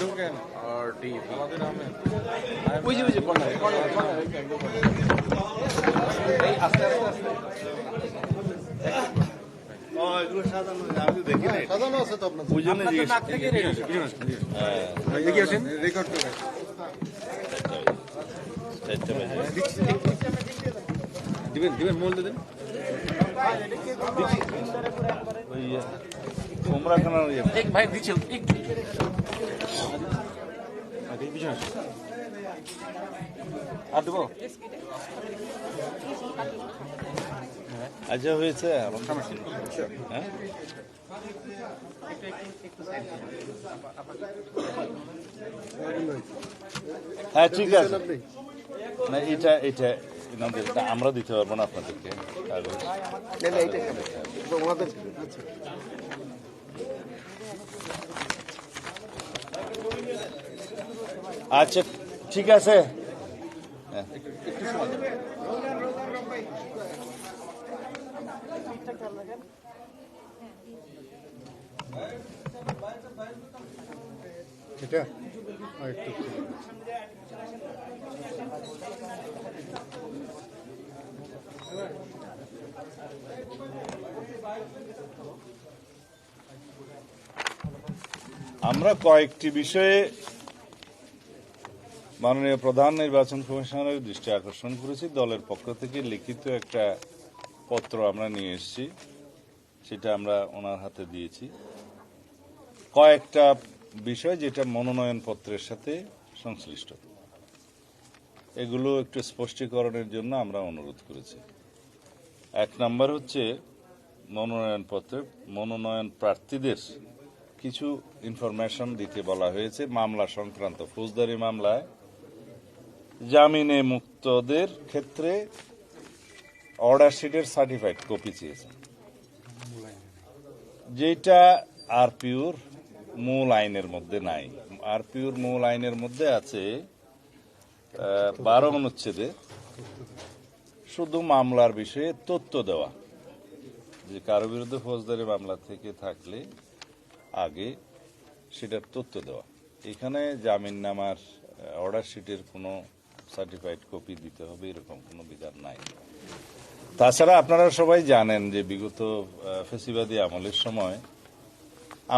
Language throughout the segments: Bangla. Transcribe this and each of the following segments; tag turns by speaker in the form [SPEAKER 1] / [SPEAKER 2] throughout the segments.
[SPEAKER 1] और डी
[SPEAKER 2] ওই যে কর্নারে এই আস্তে আস্তে আস্তে
[SPEAKER 1] এগুলো সাজানো আমি দেখি না
[SPEAKER 3] সাজানো আছে তো আপনার
[SPEAKER 1] ওই জন্য জিজ্ঞেস
[SPEAKER 2] নাক থেকে রেডি এগিয়ে আসেন
[SPEAKER 3] রেকর্ড করে
[SPEAKER 2] দিবেন দিবেন মোল দেবেন
[SPEAKER 1] ওই কোমরা খানার
[SPEAKER 2] এক ভাই দিচ্ছে একটু পিছনে আসেন আর দেবো
[SPEAKER 1] আচ্ছা হয়েছে আমার হ্যাঁ হ্যাঁ ঠিক আছে না এটা এটা এটা আমরা দিতে পারবো না আপনাদেরকে কাগজ আচ্ছা ঠিক আছে হ্যাঁ
[SPEAKER 3] এটা একটু
[SPEAKER 1] আমরা কয়েকটি বিষয়ে মাননীয় প্রধান নির্বাচন কমিশনারের দৃষ্টি আকর্ষণ করেছি। দলের পক্ষ থেকে লিখিত একটা পত্র আমরা নিয়ে এসেছি, সেটা আমরা ওনার হাতে দিয়েছি। কয়েকটা বিষয় যেটা মনোনয়ন পত্রের সাথে সংশ্লিষ্ট, এগুলো একটু স্পষ্টীকরণের জন্য আমরা অনুরোধ করেছি। এক নম্বর হচ্ছে মনোনয়ন পত্রে মনোনয়ন প্রার্থীদের কিছু ইনফরমেশন দিতে বলা হয়েছে। মামলা সংক্রান্ত ফৌজদারি মামলায় জামিনে মুক্তদের ক্ষেত্রে অর্ডার শিটের সার্টিফাইড কপি চেয়েছে, যেটা আরপিওর মূল আইনের মধ্যে নাই। আরপিওর মূল আইনের মধ্যে আছে 12 অনুচ্ছেদে শুধু মামলার বিষয়ে তথ্য দেওয়া, যে কারো বিরুদ্ধে ফৌজদারি মামলা থেকে থাকলে আগে সেটার তথ্য দেওয়া। এখানে জামিননামার অর্ডার শিটের কোনো সার্টিফাইড কপি দিতে হবে এরকম কোনো বিধান নাই। তাছাড়া আপনারা সবাই জানেন যে বিগত ফ্যাসিবাদী আমলের সময়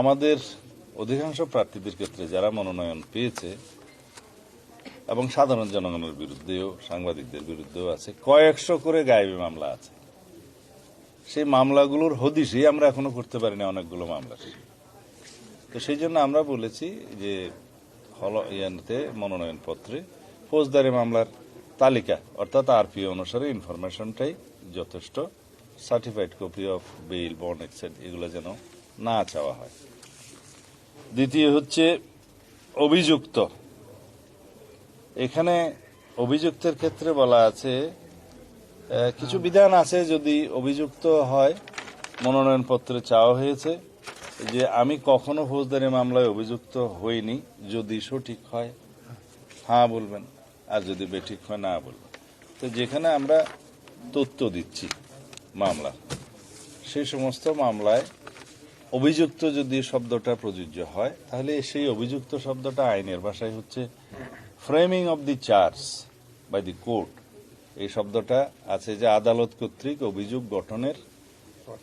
[SPEAKER 1] আমাদের অধিকাংশ প্রার্থীদের ক্ষেত্রে যারা মনোনয়ন পেয়েছে এবং সাধারণ জনগণের বিরুদ্ধেও সাংবাদিকদের বিরুদ্ধেও আছে, কয়েকশো করে গায়েবী মামলা আছে। সেই মামলাগুলোর হদিশই আমরা এখনো করতে পারিনি অনেকগুলো মামলা। তো সেই জন্য আমরা বলেছি যে মনোনয়ন পত্রে ফৌজদারি মামলার তালিকা অর্থাৎ আরপিও অনুসারে ইনফরমেশনটাই যথেষ্ট, certified copy of bail bond etcetera এগুলো যেন না চাওয়া হয়। দ্বিতীয় হচ্ছে অভিযুক্ত। এখানে অভিযুক্তের ক্ষেত্রে বলা আছে কিছু বিধান আছে, যদি অভিযুক্ত হয় মনোনয়ন পত্রে চাওয়া হয়েছে যে আমি কখনো ফৌজদারি মামলায় অভিযুক্ত হইনি, যদি সঠিক হয় হ্যাঁ বলবেন, আর যদি বেঠিক হয় না বলবেন। তো যেখানে আমরা তথ্য দিচ্ছি মামলা, সেই সমস্ত মামলায় অভিযুক্ত যদি শব্দটা প্রযোজ্য হয়, তাহলে সেই অভিযুক্ত শব্দটা আইনের ভাষায় হচ্ছে framing of the charge by the court. এই শব্দটা আছে যে আদালত কর্তৃক অভিযোগ গঠনের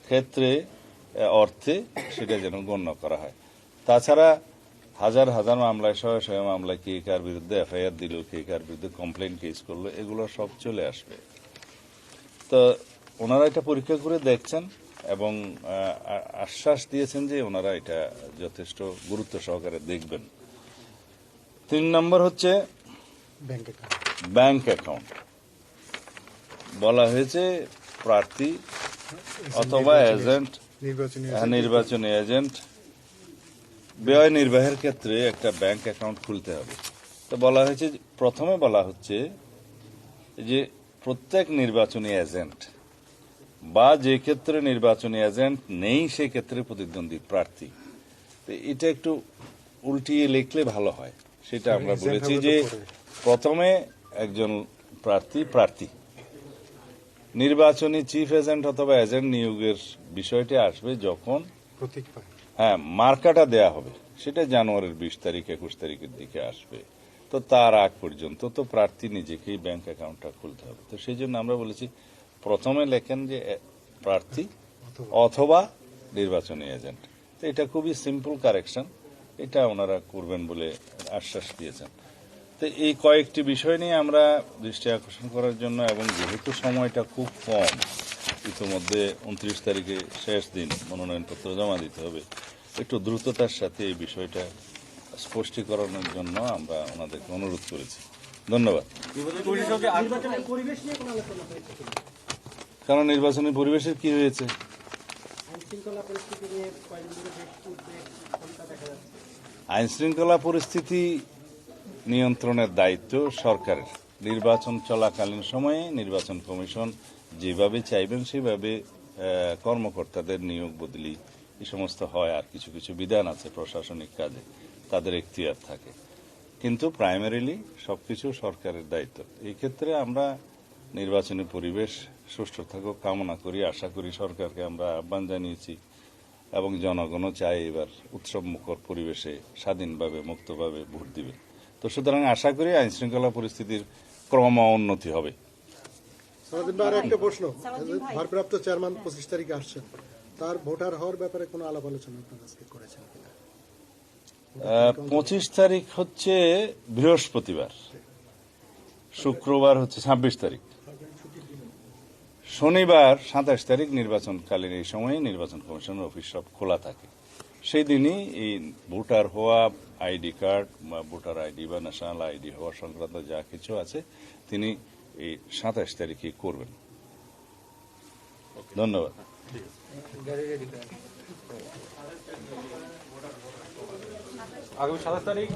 [SPEAKER 1] ক্ষেত্রে অর্থে সেটা যেন গণ্য করা হয়। তাছাড়া হাজার হাজার মামলায় শয়ে শয়ে মামলায় কে কার বিরুদ্ধে এফআইআর দিল, কে কার বিরুদ্ধে কমপ্লেন কেস করলো, এগুলো সব চলে আসবে। তো ওনারা এটা পরীক্ষা করে দেখছেন এবং আশ্বাস দিয়েছেন যে ওনারা এটা যথেষ্ট গুরুত্ব সহকারে দেখবেন। 3 নম্বর হচ্ছে ব্যাংক অ্যাকাউন্ট। বলা হয়েছে প্রার্থী অথবা এজেন্ট, নির্বাচনী এজেন্ট ব্যয় নির্বাহের ক্ষেত্রে একটা ব্যাংক অ্যাকাউন্ট খুলতে হবে। তো বলা হয়েছে, প্রথমে বলা হচ্ছে যে প্রত্যেক নির্বাচনী এজেন্ট বা যে ক্ষেত্রে নির্বাচনী এজেন্ট নেই সে ক্ষেত্রে প্রতিদ্বন্দ্বী প্রার্থী। তো এটা একটু উল্টিয়ে লিখলে ভালো হয়। সেটা আমরা বলেছি যে প্রথমে একজন প্রার্থী নির্বাচনী চিফ এজেন্ট অথবা এজেন্ট নিয়োগের বিষয়টি আসবে যখন হ্যাঁ, মার্কাটা দেয়া হবে, সেটা জানুয়ারির 20 তারিখ 21 তারিখের দিকে আসবে। তো তার আগ পর্যন্ত তো প্রার্থী নিজেকেই ব্যাংক অ্যাকাউন্টটা খুলতে হবে। তো সেই জন্য আমরা বলেছি প্রথমে লেখেন যে প্রার্থী অথবা নির্বাচনী এজেন্ট। তো এটা খুবই সিম্পল কারেকশন, এটা ওনারা করবেন বলে আশ্বাস দিয়েছেন। তো এই কয়েকটি বিষয় নিয়ে আমরা দৃষ্টি আকর্ষণ করার জন্য, এবং যেহেতু সময়টা খুব কম, ইতিমধ্যে 29 তারিখে শেষ দিন, মনোনয়নপত্র জমা দিতে হবে, একটু দ্রুততার সাথে এই বিষয়টা স্পষ্টীকরণের জন্য আমরা ওনাদেরকে অনুরোধ করেছি। ধন্যবাদ। কারণ নির্বাচনী পরিবেশের কি হয়েছে, আইন শৃঙ্খলা পরিস্থিতি নিয়ন্ত্রণের দায়িত্ব সরকারের। নির্বাচন চলাকালীন সময়ে নির্বাচন কমিশন যেভাবে চাইবেন সেভাবে কর্মকর্তাদের নিয়োগ বদলি এই সমস্ত হয়, আর কিছু কিছু বিধান আছে প্রশাসনিক কাজে, তাদের এখতিয়ার থাকে, কিন্তু প্রাইমারিলি সবকিছু সরকারের দায়িত্ব। এই ক্ষেত্রে আমরা নির্বাচনী পরিবেশ সুষ্ঠু থাকুক কামনা করি, আশা করি। সরকারকে আমরা আহ্বান জানিয়েছি এবং জনগণও চায় এবার উৎসবমুখর পরিবেশে স্বাধীনভাবে মুক্তভাবে ভোট দিবে। তো সুতরাং আশা করি আইন শৃঙ্খলা পরিস্থিতির ক্রম উন্নতি হবে।
[SPEAKER 3] সারাদিন ভাই, আর একটা প্রশ্ন, ভারপ্রাপ্ত চেয়ারম্যান 25 তারিখে আসছেন, তার ভোটার হওয়ার ব্যাপারে কোনো আলাপ আলোচনা আপনার কাছে করেছেন কিনা?
[SPEAKER 1] 25 তারিখ হচ্ছে বৃহস্পতিবার, শুক্রবার হচ্ছে 26 তারিখ, শনিবার 27 তারিখ নির্বাচনকালীন এই সময়ে নির্বাচন কমিশনের অফিস সব খোলা থাকে। সেই দিনই এই ভোটার হওয়া, আইডি কার্ড বা ভোটার আইডি বা ন্যাশনাল আইডি হওয়া সংক্রান্ত যা কিছু আছে তিনি এই 27 তারিখে করবেন। ধন্যবাদ।
[SPEAKER 2] আগামী 27 তারিখ